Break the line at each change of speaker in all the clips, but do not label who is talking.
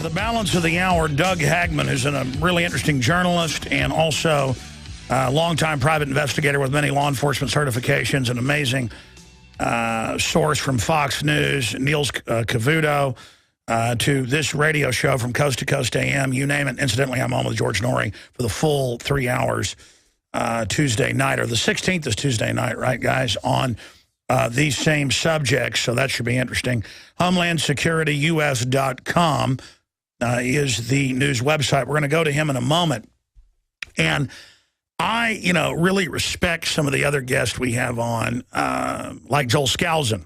For the balance of the hour, Doug Hagmann, who's a really interesting journalist and also a longtime private investigator with many law enforcement certifications, an amazing source from Fox News, Niels Cavuto, to this radio show from Coast to Coast AM, you name it. Incidentally, I'm on with George Norrie for the full 3 hours Tuesday night, or the 16th is Tuesday night, right, guys, on these same subjects, so that should be interesting. HomelandSecurityUS.com is the news website. We're going to go to him in a moment. And I, really respect some of the other guests we have on, like Joel Skousen.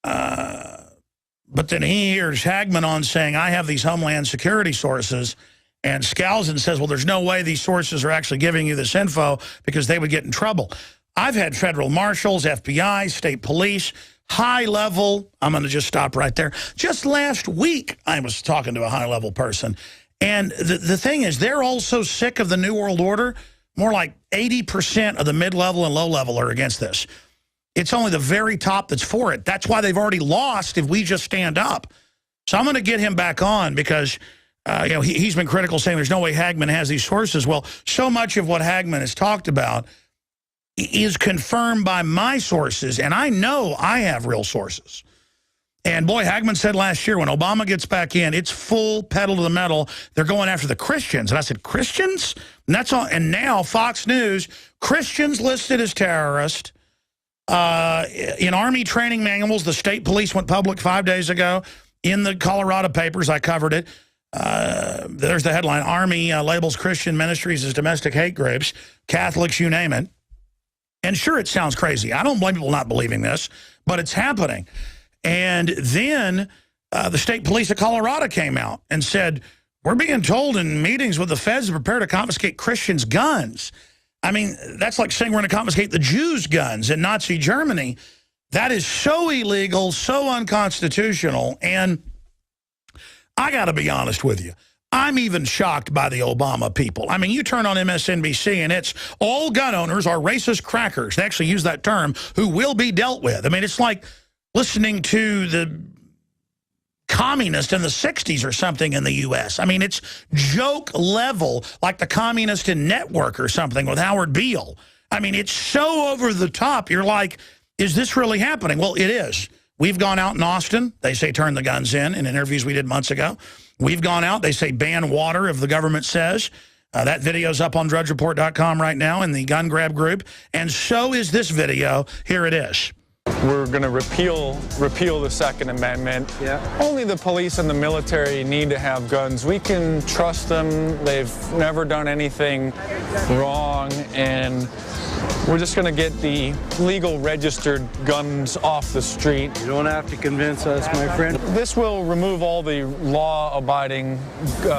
But then he hears Hagmann on saying, I have these Homeland Security sources, and Skousen says, well, there's no way these sources are actually giving you this info because they would get in trouble. I've had federal marshals, FBI, state police, high level. I'm going to just stop right there. Just last week, I was talking to a high level person. And the thing is, they're all so sick of the New World Order. More like 80% of the mid-level and low-level are against this. It's only the very top that's for it. That's why they've already lost if we just stand up. So I'm going to get him back on because, he's been critical, saying there's no way Hagmann has these sources. Well, so much of what Hagmann has talked about is confirmed by my sources, and I know I have real sources. And boy, Hagmann said last year when Obama gets back in, it's full pedal to the metal. They're going after the Christians. And I said, Christians? And that's all. And now Fox News, Christians listed as terrorists. In Army training manuals, the state police went public 5 days ago. In the Colorado papers, I covered it. There's the headline, Army labels Christian ministries as domestic hate groups, Catholics, you name it. And sure, it sounds crazy. I don't blame people not believing this, but it's happening. And then the state police of Colorado came out and said, we're being told in meetings with the feds to prepare to confiscate Christians' guns. I mean, that's like saying we're going to confiscate the Jews' guns in Nazi Germany. That is so illegal, so unconstitutional. And I got to be honest with you. I'm even shocked by the Obama people. I mean, you turn on MSNBC and it's all gun owners are racist crackers. They actually use that term, who will be dealt with. I mean, it's like listening to the communist in the 60s or something in the U.S. I mean, it's joke level, like the communist in Netwok or something with Howard Beale. I mean, it's so over the top. You're like, is this really happening? Well, it is. We've gone out in Austin. They say turn the guns in interviews we did months ago. We've gone out. They say ban water if the government says. That video's up on drudgereport.com right now in the gun grab group. And so is this video. Here it is.
We're going to repeal the Second Amendment. Yeah. Only the police and the military need to have guns. We can trust them. They've never done anything wrong. And we're just going to get the legal registered guns off the street.
You don't have to convince us, my friend.
This will remove all the law-abiding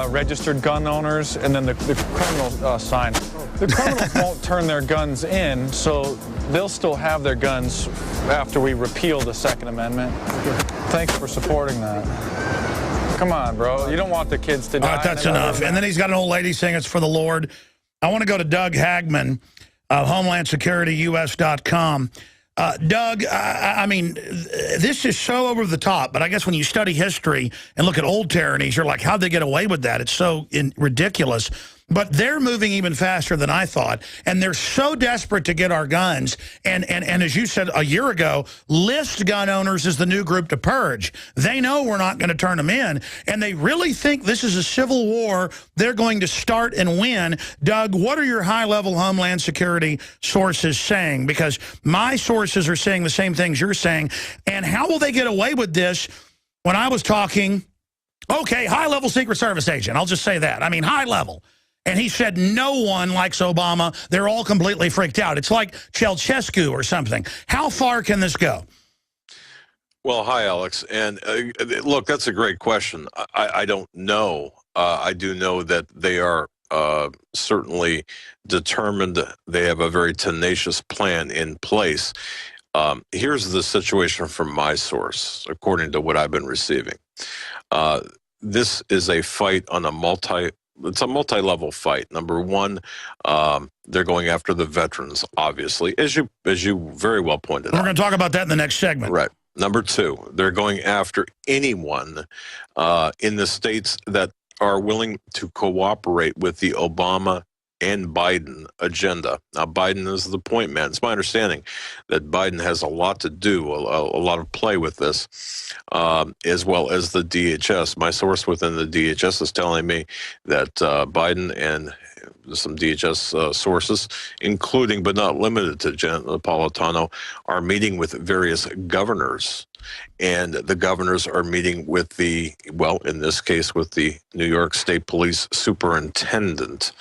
registered gun owners and then the criminal sign. The criminals won't turn their guns in, so they'll still have their guns after we repeal the Second Amendment. Thanks for supporting that. Come on, bro. You don't want the kids to die.
All right, that's enough. And then he's got an old lady saying it's for the Lord. I want to go to Doug Hagmann, HomelandSecurityUS.com. Doug, I mean, this is so over the top, but I guess when you study history and look at old tyrannies, you're like, how'd they get away with that? It's so ridiculous. But they're moving even faster than I thought, and they're so desperate to get our guns. And as you said a year ago, list gun owners as the new group to purge. They know we're not going to turn them in, and they really think this is a civil war they're going to start and win. Doug, what are your high-level Homeland Security sources saying? Because my sources are saying the same things you're saying. And how will they get away with this? When I was talking, okay, high-level Secret Service agent, I'll just say that. I mean, high-level. And he said no one likes Obama. They're all completely freaked out. It's like Ceausescu or something. How far can this go?
Well, hi, Alex. And look, that's a great question. I don't know. I do know that they are certainly determined. They have a very tenacious plan in place. Here's the situation from my source, according to what I've been receiving. This is a fight on a multi-level fight. Number one, they're going after the veterans, obviously, as you very well pointed out.
We're going to talk about that in the next segment.
Right. Number two, they're going after anyone in the states that are willing to cooperate with the Obama and Biden agenda. Now, Biden is the point man. It's my understanding that Biden has a lot to do, a lot of play with this, as well as the DHS. My source within the DHS is telling me that Biden and some DHS sources, including but not limited to Jen Napolitano, are meeting with various governors. And the governors are meeting with the, well, in this case, with the New York State Police Superintendent,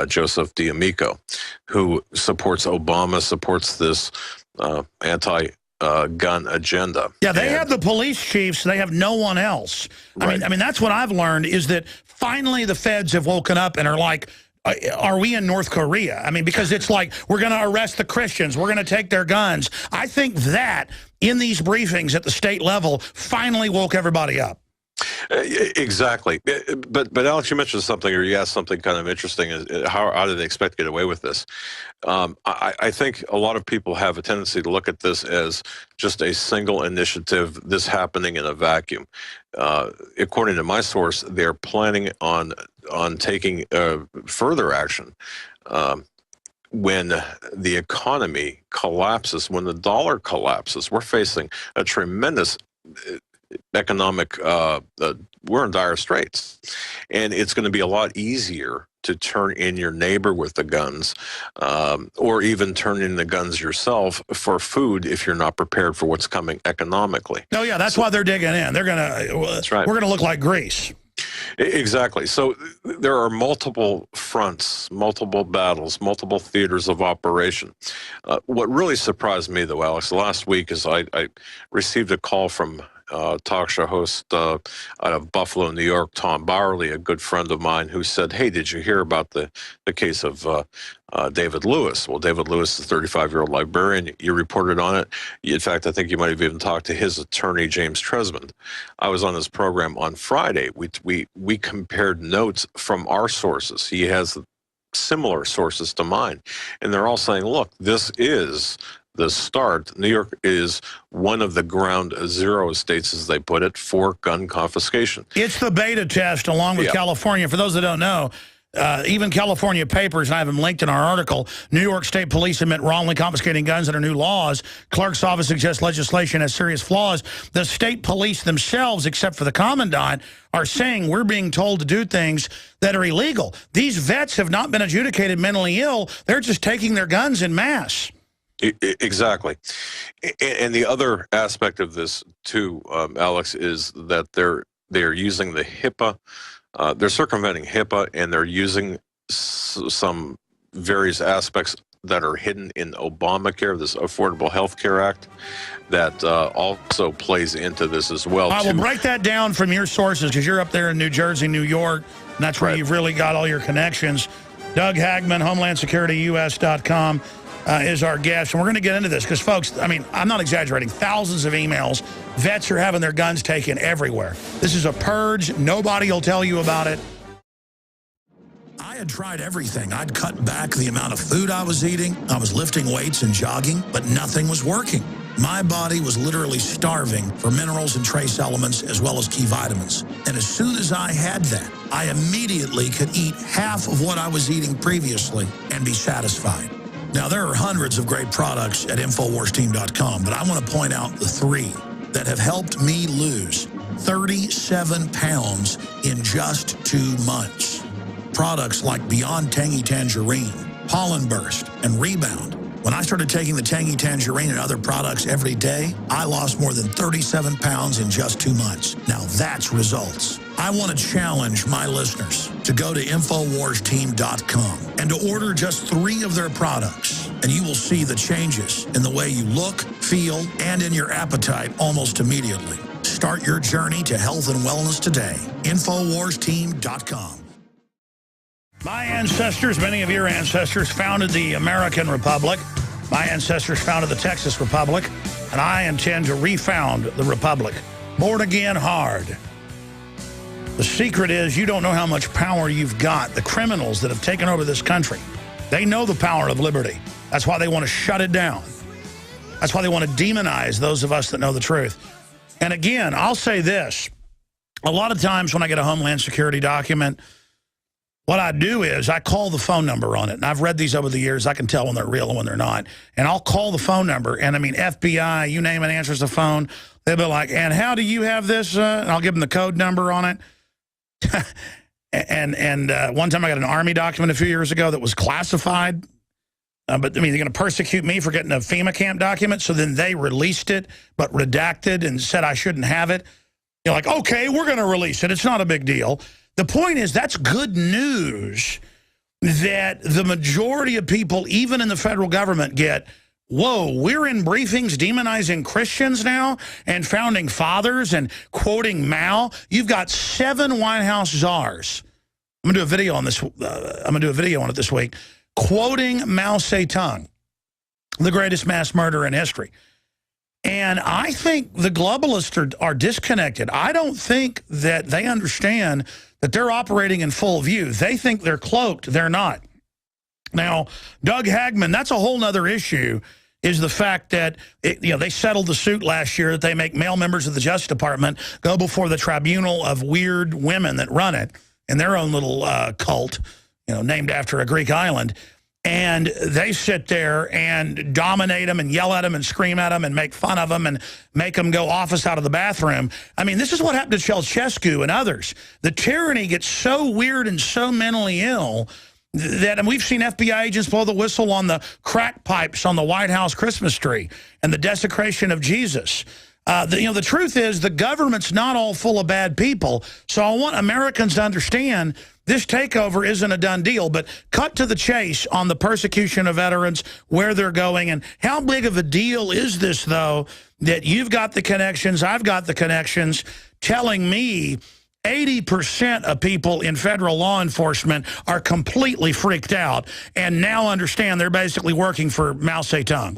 Joseph D'Amico, who supports Obama, supports this anti-gun agenda. Yeah,
they have the police chiefs. They have no one else.
Right.
I mean, that's what I've learned is that finally the feds have woken up and are like, are we in North Korea? I mean, because it's like, we're going to arrest the Christians. We're going to take their guns. I think that in these briefings at the state level finally woke everybody up.
Exactly. But Alex, you mentioned something, or you asked something kind of interesting. How do they expect to get away with this? I think a lot of people have a tendency to look at this as just a single initiative, this happening in a vacuum. According to my source, they're planning on taking further action when the economy collapses, when the dollar collapses. We're facing a tremendous economic, we're in dire straits, and it's going to be a lot easier to turn in your neighbor with the guns, or even turn in the guns yourself for food if you're not prepared for what's coming economically.
Oh yeah, that's why they're digging in. They're gonna. That's right. We're gonna look like Greece.
Exactly. So there are multiple fronts, multiple battles, multiple theaters of operation. What really surprised me, though, Alex, last week is I received a call from talk show host out of Buffalo, New York, Tom Bowerly, a good friend of mine, who said, hey, did you hear about the case of David Lewis? Well, David Lewis is a 35-year-old librarian. You reported on it. In fact, I think you might have even talked to his attorney, James Tresmond. I was on his program on Friday. We compared notes from our sources. He has similar sources to mine. And they're all saying, look, this is the start. New York is one of the ground zero states, as they put it, for gun confiscation.
It's the beta test along with California. For those that don't know, even California papers, and I have them linked in our article, New York State Police admit wrongly confiscating guns under new laws. Clerk's office suggests legislation has serious flaws. The state police themselves, except for the commandant, are saying we're being told to do things that are illegal. These vets have not been adjudicated mentally ill. They're just taking their guns in mass.
Exactly. And the other aspect of this, too, Alex, is that they're using the HIPAA. They're circumventing HIPAA, and they're using some various aspects that are hidden in Obamacare, this Affordable Health Care Act, that also plays into this as well.
I will break that down from your sources, because you're up there in New Jersey, New York, and that's where you've really got all your connections. Doug Hagmann, HomelandSecurityUS.com. Is our guest, and we're going to get into this because, folks, I mean, I'm not exaggerating. Thousands of emails. Vets are having their guns taken everywhere. This is a purge. Nobody will tell you about it. I had tried everything. I'd cut back the amount of food I was eating. I was lifting weights and jogging, but nothing was working. My body was literally starving for minerals and trace elements as well as key vitamins. And as soon as I had that, I immediately could eat half of what I was eating previously and be satisfied. Now, there are hundreds of great products at InfoWarsTeam.com, but I want to point out the 3 that have helped me lose 37 pounds in just 2 months. Products like Beyond Tangy Tangerine, Pollen Burst, and Rebound. When I started taking the Tangy Tangerine and other products every day, I lost more than 37 pounds in just 2 months. Now that's results. I want to challenge my listeners to go to InfoWarsTeam.com and to order just 3 of their products, and you will see the changes in the way you look, feel, and in your appetite almost immediately. Start your journey to health and wellness today. InfoWarsTeam.com. My ancestors, many of your ancestors, founded the American Republic. My ancestors founded the Texas Republic, and I intend to refound the Republic. Born again hard. The secret is you don't know how much power you've got. The criminals that have taken over this country, they know the power of liberty. That's why they want to shut it down. That's why they want to demonize those of us that know the truth. And again, I'll say this. A lot of times when I get a Homeland Security document, what I do is I call the phone number on it. And I've read these over the years. I can tell when they're real and when they're not. And I'll call the phone number. And I mean, FBI, you name it, answers the phone. They'll be like, and how do you have this? And I'll give them the code number on it. and one time I got an Army document a few years ago that was classified. But I mean, they're going to persecute me for getting a FEMA camp document. So then they released it, but redacted and said I shouldn't have it. You're like, okay, we're going to release it. It's not a big deal. The point is, that's good news that the majority of people, even in the federal government, get, whoa, we're in briefings demonizing Christians now and founding fathers and quoting Mao. You've got 7 White House czars. I'm going to do a video on this. I'm going to do a video on it this week, quoting Mao Zedong, the greatest mass murderer in history. And I think the globalists are disconnected. I don't think that they understand that they're operating in full view. They think they're cloaked. They're not. Now, Doug Hagmann, that's a whole nother issue, is the fact that they settled the suit last year that they make male members of the Justice Department go before the tribunal of weird women that run it in their own little cult, named after a Greek island. And they sit there and dominate them and yell at them and scream at them and make fun of them and make them go office out of the bathroom. I mean, this is what happened to Ceausescu and others. The tyranny gets so weird and so mentally ill that, and we've seen FBI agents blow the whistle on the crack pipes on the White House Christmas tree and the desecration of Jesus. The truth is the government's not all full of bad people. So I want Americans to understand this takeover isn't a done deal, but cut to the chase on the persecution of veterans, where they're going, and how big of a deal is this, though, that you've got the connections, I've got the connections, telling me 80% of people in federal law enforcement are completely freaked out and now understand they're basically working for Mao Zedong.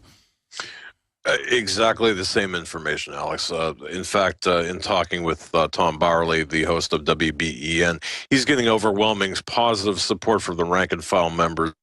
Exactly the same information, Alex. In fact, in talking with Tom Bowerly, the host of WBEN, he's getting overwhelming positive support from the rank and file members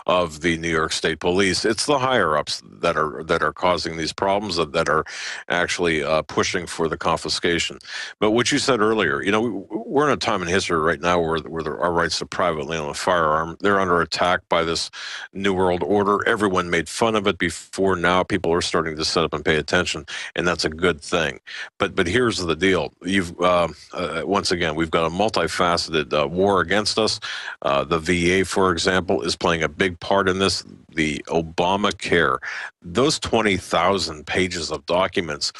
of the New York State Police. It's the higher-ups that are causing these problems, that are actually pushing for the confiscation. But what you said earlier, we're in a time in history right now where our rights to privately own a firearm, they're under attack by this New World Order. Everyone made fun of it before. Now people are starting to set up and pay attention, and that's a good thing. But here's the deal. Once again, we've got a multifaceted war against us. The VA, for example, is playing a big part in this. The Obamacare, those 20,000 pages of documents,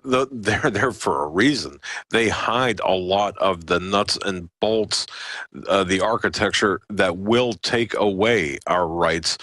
they're there for a reason. They hide a lot of the nuts and bolts, the architecture that will take away our rights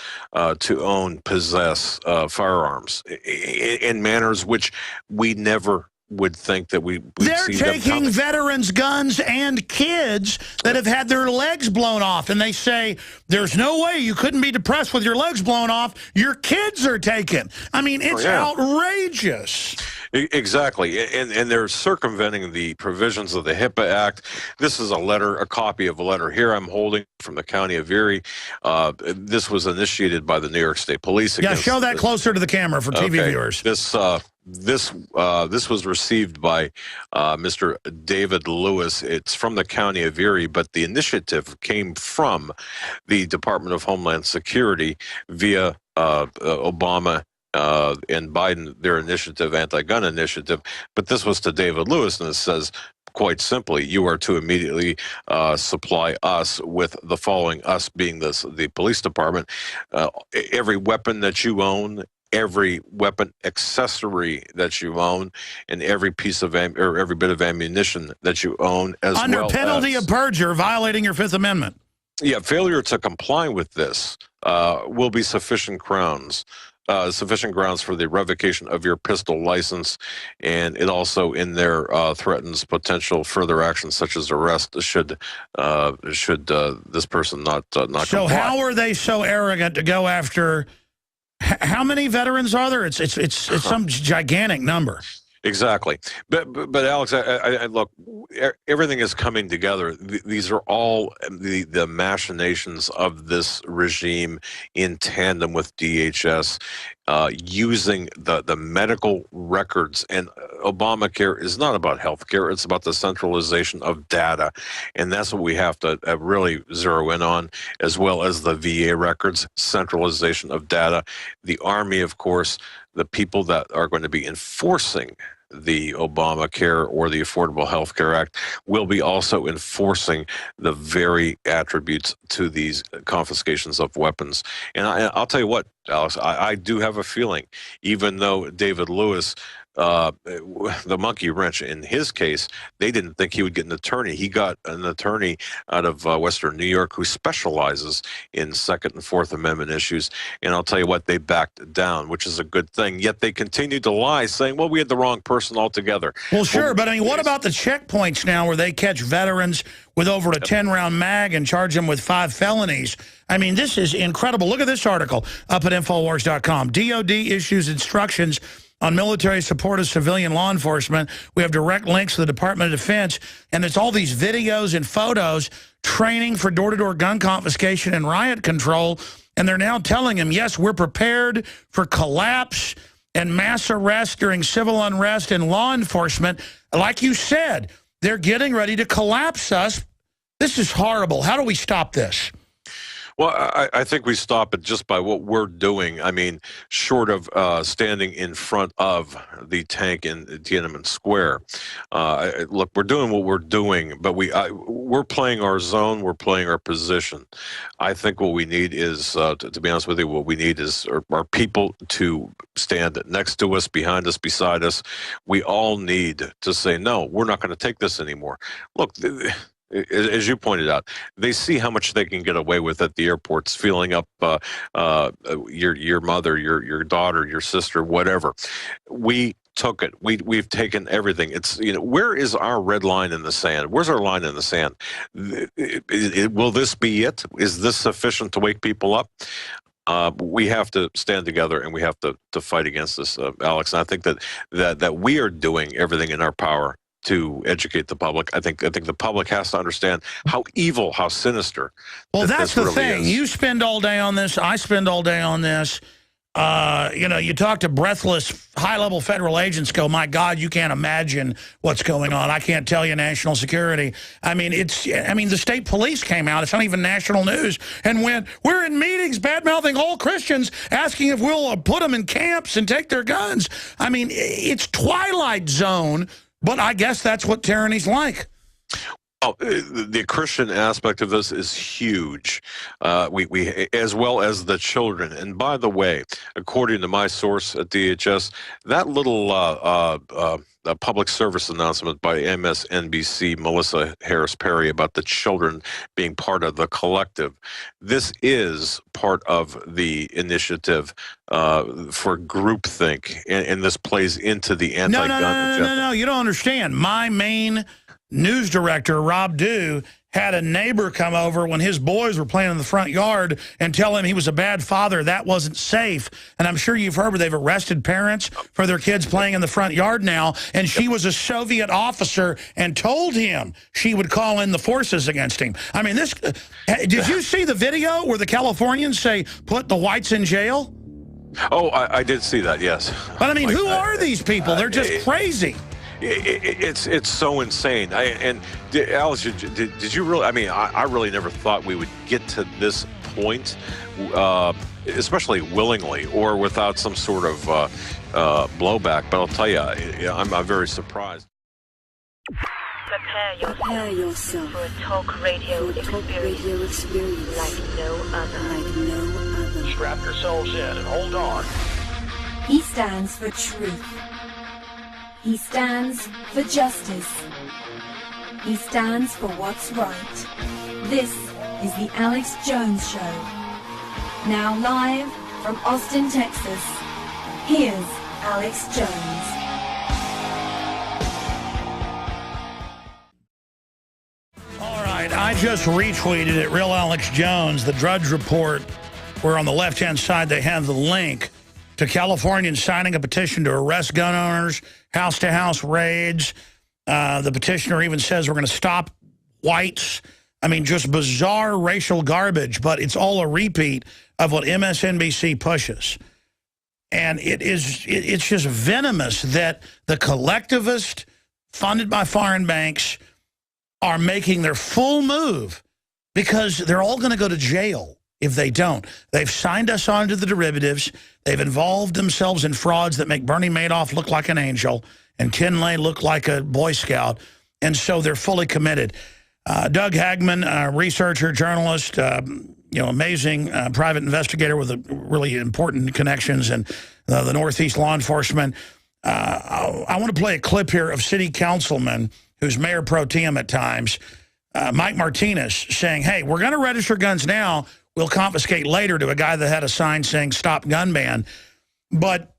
to own, possess firearms in manners which we never would think that
they're taking veterans' guns and kids that have had their legs blown off, and they say there's no way you couldn't be depressed with your legs blown off. Your kids are taken. I mean, it's outrageous.
Exactly, and they're circumventing the provisions of the HIPAA Act. This is a copy of a letter here I'm holding from the County of Erie. This was initiated by the New York State Police.
Yeah, show that closer to the camera for TV viewers.
This was received by Mr. David Lewis. It's from the County of Erie, but the initiative came from the Department of Homeland Security via Obama and Biden, their initiative, anti-gun initiative. But this was to David Lewis, and it says, quite simply, you are to immediately supply us with the following, us being the police department, every weapon that you own, every weapon accessory that you own, and every piece of or every bit of ammunition that you own, as
under penalty of perjury, violating your Fifth Amendment.
Yeah, failure to comply with this will be sufficient grounds for the revocation of your pistol license, and it also in there threatens potential further actions such as arrest should this person not comply.
So how are they so arrogant to go after? How many veterans are there? It's some gigantic number.
Exactly, but Alex, I look, everything is coming together. These are all the machinations of this regime in tandem with DHS. using the medical records. And Obamacare is not about health care. It's about the centralization of data. And that's what we have to really zero in on, as well as the VA records, centralization of data. The Army, of course, the people that are going to be enforcing the Obamacare or the Affordable Health Care Act will be also enforcing the very attributes to these confiscations of weapons. And I'll tell you what, Alex, I do have a feeling, even though David Lewis, the monkey wrench in his case, they didn't think he would get an attorney. He got an attorney out of Western New York who specializes in Second and Fourth Amendment issues. And I'll tell you what, they backed down, which is a good thing. Yet they continued to lie, saying, well, we had the wrong person altogether.
Well, sure, but I mean, what about the checkpoints now where they catch veterans with over a 10-round mag and charge them with 5 felonies? I mean, this is incredible. Look at this article up at Infowars.com. DOD issues instructions on military support of civilian law enforcement. We have direct links to the Department of Defense, and it's all these videos and photos, training for door-to-door gun confiscation and riot control, and they're now telling him, yes, we're prepared for collapse and mass arrest during civil unrest and law enforcement. Like you said, they're getting ready to collapse us. This is horrible. How do we stop this?
Well, I think we stop it just by what we're doing. I mean, short of standing in front of the tank in Tiananmen Square. Look, we're doing what we're doing, but we're playing our zone. We're playing our position. I think what we need is, to be honest with you, what we need is our people to stand next to us, behind us, beside us. We all need to say, no, we're not going to take this anymore. Look, as you pointed out, they see how much they can get away with at the airports, filling up your mother, your daughter, your sister, whatever. We took it. We've taken everything. It's, where is our red line in the sand? Where's our line in the sand? Will this be it? Is this sufficient to wake people up? We have to stand together and we have to fight against this, Alex. And I think that we are doing everything in our power to educate the public. I think the public has to understand how evil, how sinister.
Well, that's the
really
thing.
is.
You spend all day on this. I spend all day on this. You talk to breathless, high-level federal agents, go, my God, you can't imagine what's going on. I can't tell you national security. I mean, the state police came out. It's not even national news. And when we're in meetings bad-mouthing all Christians, asking if we'll put them in camps and take their guns. I mean, it's Twilight Zone. But I guess that's what tyranny's like.
Oh, the Christian aspect of this is huge. We as well as the children. And by the way, according to my source at DHS, that little public service announcement by MSNBC Melissa Harris Perry about the children being part of the collective, this is part of the initiative for groupthink, and this plays into the anti-gun agenda.
No, you don't understand. My main news director, Rob Dew, had a neighbor come over when his boys were playing in the front yard and tell him he was a bad father. That wasn't safe. And I'm sure you've heard where they've arrested parents for their kids playing in the front yard now. And she was a Soviet officer and told him she would call in the forces against him. I mean, this. Did you see the video where the Californians say, put the whites in jail?
Oh, I did see that, yes.
But I mean, who are these people? They're just crazy.
It's so insane. Alice, did you really? I mean, I really never thought we would get to this point, especially willingly or without some sort of blowback. But I'll tell you, I'm very surprised.
Prepare yourself for a talk radio experience like no other.
Strap yourselves in and hold on.
He stands for truth. He stands for justice. He stands for what's right. This is the Alex Jones Show. Now live from Austin, Texas, here's Alex Jones.
All right, I just retweeted at Real Alex Jones, the Drudge Report, where on the left-hand side they have the link to Californians signing a petition to arrest gun owners, house-to-house raids. The petitioner even says we're going to stop whites. I mean, just bizarre racial garbage, but it's all a repeat of what MSNBC pushes. And it's just venomous that the collectivists funded by foreign banks are making their full move because they're all going to go to jail if they don't. They've signed us on to the derivatives. They've involved themselves in frauds that make Bernie Madoff look like an angel and Ken Lay look like a Boy Scout. And so they're fully committed. Doug Hagmann, researcher, journalist, amazing private investigator with really important connections in the Northeast law enforcement. I want to play a clip here of city councilman who's mayor pro tem at times, Mike Martinez, saying, hey, we're going to register guns now. We'll confiscate later, to a guy that had a sign saying stop gun ban. But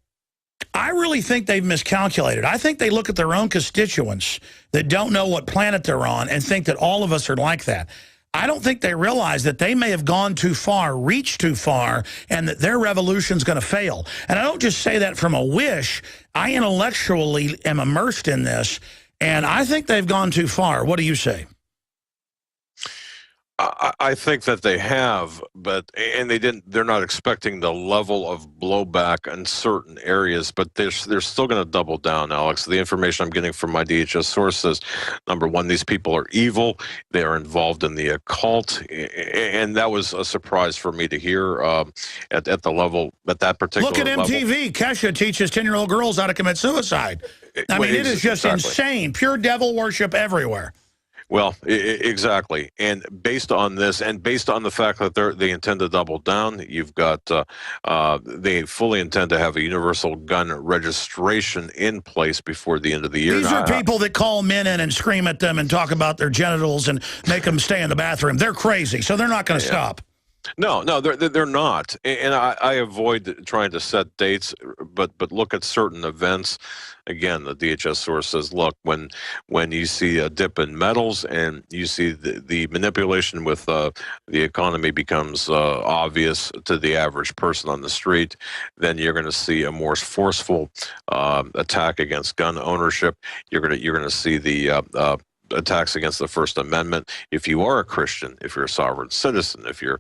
I really think they've miscalculated. I think they look at their own constituents that don't know what planet they're on and think that all of us are like that. I don't think they realize that they may have gone too far, reached too far, and that their revolution's going to fail. And I don't just say that from a wish. I intellectually am immersed in this, and I think they've gone too far. What do you say?
I think that they have, they're not expecting the level of blowback in certain areas, but they're still going to double down, Alex. The information I'm getting from my DHS sources, number one, these people are evil. They are involved in the occult, and that was a surprise for me to hear at the level, at that particular level.
Look at MTV. Kesha teaches 10-year-old girls how to commit suisid. I mean, it is just insane. Pure devil worship everywhere.
Well, exactly. And based on this, and based on the fact that they intend to double down, you've got, they fully intend to have a universal gun registration in place before the end of the year.
These are people that call men in and scream at them and talk about their genitals and make them stay in the bathroom. They're crazy, so they're not going to stop.
No, they're not, and I avoid trying to set dates, but look at certain events. Again, the DHS source says, look, when you see a dip in metals and you see the manipulation with the economy becomes obvious to the average person on the street, then you're going to see a more forceful attack against gun ownership. You're going to see the attacks against the First Amendment. If you are a Christian, if you're a sovereign citizen, if you're,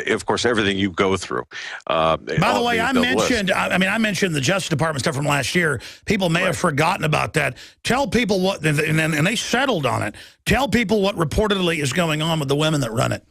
of course, everything you go through.
By the way, I mentioned the Justice Department stuff from last year. People may have forgotten about that. Tell people what, and they settled on it. Tell people what reportedly is going on with the women that run it.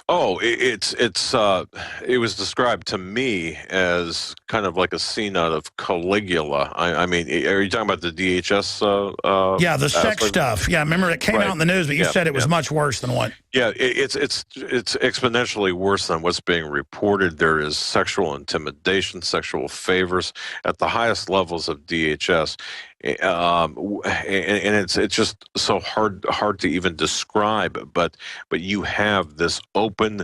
Oh, it was described to me as kind of like a scene out of Caligula. I mean, are you talking about the DHS?
Yeah, the sex stuff. Yeah, remember it came out in the news, but you said it was much worse than what?
Yeah, it's exponentially worse than what's being reported. There is sexual intimidation, sexual favors at the highest levels of DHS. And it's just so hard to even describe, but you have this open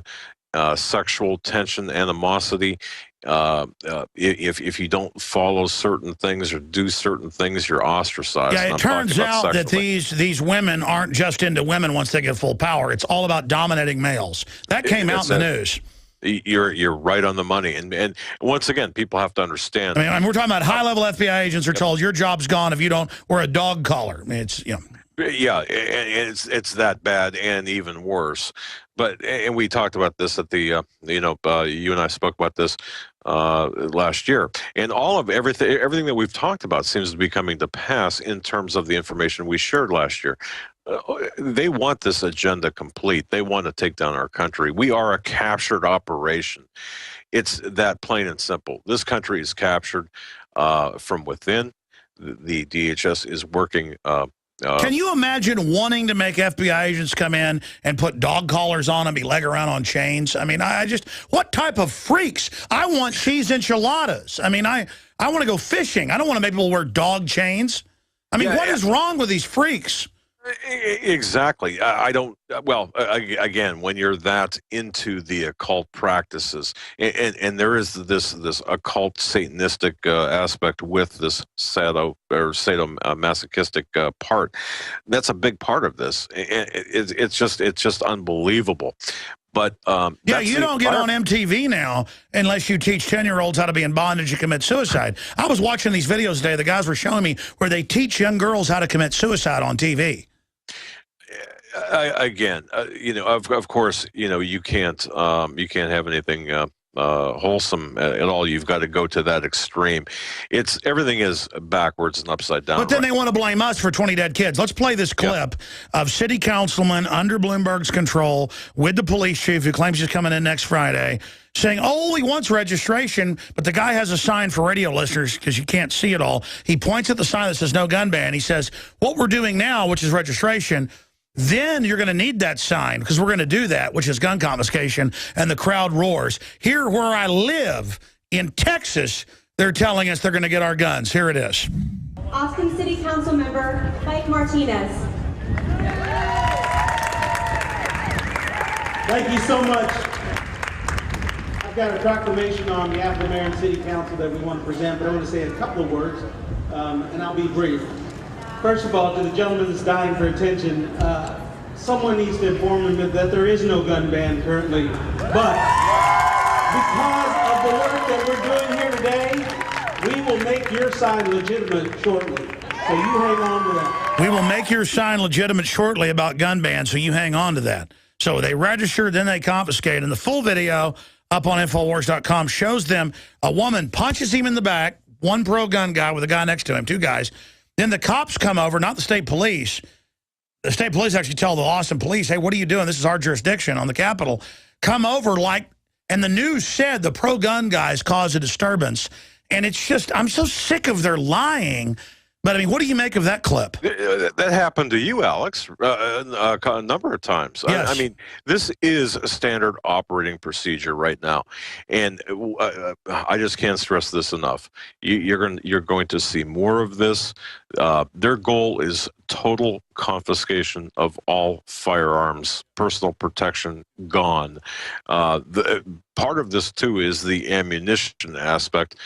sexual tension, animosity. If you don't follow certain things or do certain things, you're ostracized.
Yeah, it turns out that these women aren't just into women once they get full power. It's all about dominating males. That came out in the news.
You're right on the money, and once again, people have to understand.
I mean, we're talking about high-level FBI agents are told your job's gone if you don't wear a dog collar. I mean, it's
Yeah, and it's that bad and even worse. And we talked about this at the you and I spoke about this last year, and everything that we've talked about seems to be coming to pass in terms of the information we shared last year. They want this agenda complete. They want to take down our country. We are a captured operation. It's that plain and simple. This country is captured from within. The DHS is working.
Can you imagine wanting to make FBI agents come in and put dog collars on and be leg around on chains? I mean, what type of freaks? I want cheese enchiladas. I mean, I want to go fishing. I don't want to make people wear dog chains. I mean, what is wrong with these freaks?
Exactly. I don't. Well, again, when you're that into the occult practices, and there is this occult satanistic aspect with this sadomasochistic part, that's a big part of this. It's just unbelievable. But
yeah, you don't get on MTV now unless you teach 10-year-olds how to be in bondage and commit suicide. I was watching these videos today. The guys were showing me where they teach young girls how to commit suicide on TV.
Again, of course, you can't have anything wholesome at all. You've got to go to that extreme. Everything is backwards and upside down.
But then they want to blame us for 20 dead kids. Let's play this clip of city councilman under Bloomberg's control with the police chief who claims he's coming in next Friday saying, oh, he wants registration, but the guy has a sign for radio listeners because you can't see it all. He points at the sign that says no gun ban. He says, what we're doing now, which is registration, then you're going to need that sign because we're going to do that, which is gun confiscation, and the crowd roars. Here where I live in Texas, they're telling us they're going to get our guns. Here it is.
Austin City Council Member Mike Martinez.
Thank you so much. I've got a proclamation on behalf of the Mayor and City Council that we want to present, but I want to say a couple of words, and I'll be brief. First of all, to the gentleman that's dying for attention, someone needs to inform him that there is no gun ban currently. But because of the work that we're doing here today, we will make your sign legitimate shortly. So you hang on to that.
We will make your sign legitimate shortly about gun bans, so you hang on to that. So they register, then they confiscate. And the full video up on Infowars.com shows them a woman punches him in the back, one pro-gun guy with a guy next to him, two guys. Then the cops come over, not the state police. The state police actually tell the Austin police, hey, what are you doing? This is our jurisdiction on the Capitol. Come over and the news said the pro-gun guys caused a disturbance. And it's just, I'm so sick of their lying. But, I mean, what do you make of that clip?
That happened to you, Alex, a number of times.
Yes.
I mean, this is a standard operating procedure right now. And I just can't stress this enough. You're going to see more of this. Their goal is total confiscation of all firearms, personal protection gone. Part of this, too, is the ammunition aspect.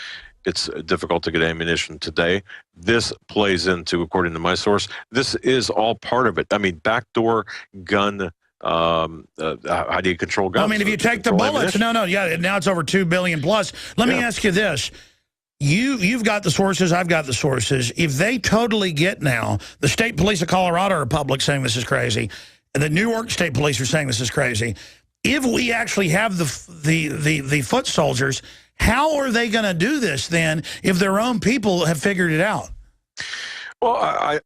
It's difficult to get ammunition today. This plays into, according to my source, this is all part of it. I mean, backdoor gun, how do you control guns?
I mean, if you take the bullets, now it's over 2 billion plus. Let me ask you this. You've got the sources, I've got the sources. If they totally get now, the state police of Colorado are public saying this is crazy, and the New York State Police are saying this is crazy. If we actually have the foot soldiers, how are they going to do this then if their own people have figured it out?
Well,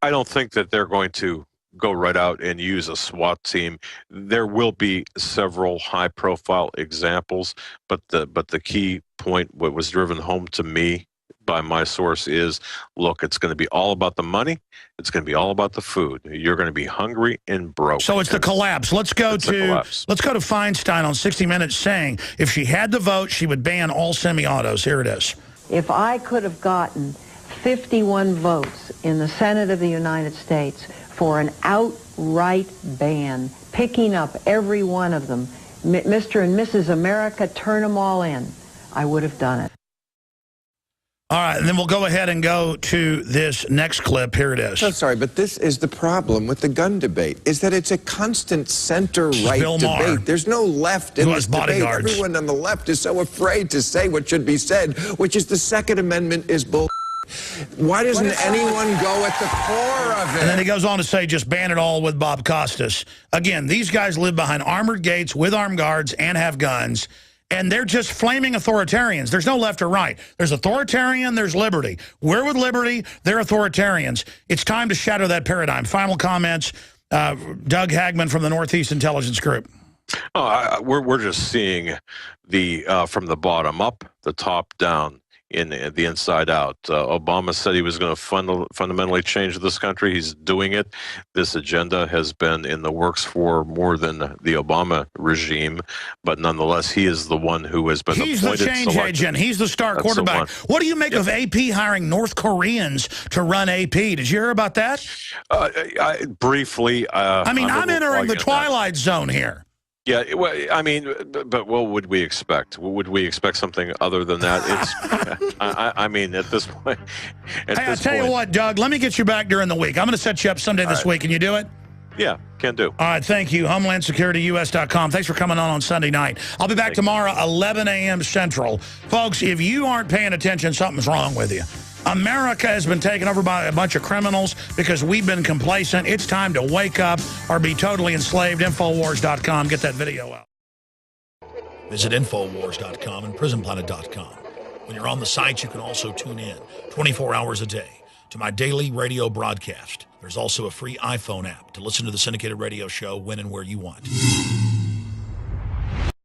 I don't think that they're going to go right out and use a SWAT team. There will be several high-profile examples, but the key point, what was driven home to me by my source is, look, it's going to be all about the money. It's going to be all about the food. You're going to be hungry and broke.
So it's the collapse. Let's go to Feinstein on 60 Minutes saying if she had the vote, she would ban all semi-autos. Here it is.
If I could have gotten 51 votes in the Senate of the United States for an outright ban, picking up every one of them, Mr. and Mrs. America, turn them all in, I would have done it.
All right, and then we'll go ahead and go to this next clip. Here it is.
I'm sorry, but this is the problem with the gun debate, is that it's a constant center-right debate. There's no left in this debate. Everyone on the left is so afraid to say what should be said, which is the Second Amendment is bull. Why doesn't anyone go at the core of it?
And then he goes on to say, just ban it all with Bob Costas. Again, these guys live behind armored gates with armed guards and have guns. And they're just flaming authoritarians. There's no left or right. There's authoritarian, there's liberty. We're with liberty, they're authoritarians. It's time to shatter that paradigm. Final comments, Doug Hagmann from the Northeast Intelligence Group.
We're just seeing the from the bottom up, the top down, in the inside out. Obama said he was going to fundamentally change this country. He's doing it. This agenda has been in the works for more than the Obama regime, but nonetheless, he is the one who has been appointed. He's the change agent.
He's the star quarterback. What do you make of AP hiring North Koreans to run AP? Did you hear about that?
Briefly.
I mean, I'm entering the twilight zone here.
Yeah, well, I mean, but what would we expect? Would we expect something other than that? It's, I mean, at this point.
I'll tell you what, Doug, let me get you back during the week. I'm going to set you up someday this week. Can you do it?
Yeah, can do.
All right, thank you. HomelandSecurityUS.com. Thanks for coming on Sunday night. I'll be back tomorrow, 11 a.m. Central. Folks, if you aren't paying attention, something's wrong with you. America has been taken over by a bunch of criminals because we've been complacent. It's time to wake up or be totally enslaved. Infowars.com. Get that video out. Visit Infowars.com and PrisonPlanet.com. When you're on the site, you can also tune in 24 hours a day to my daily radio broadcast. There's also a free iPhone app to listen to the syndicated radio show when and where you want.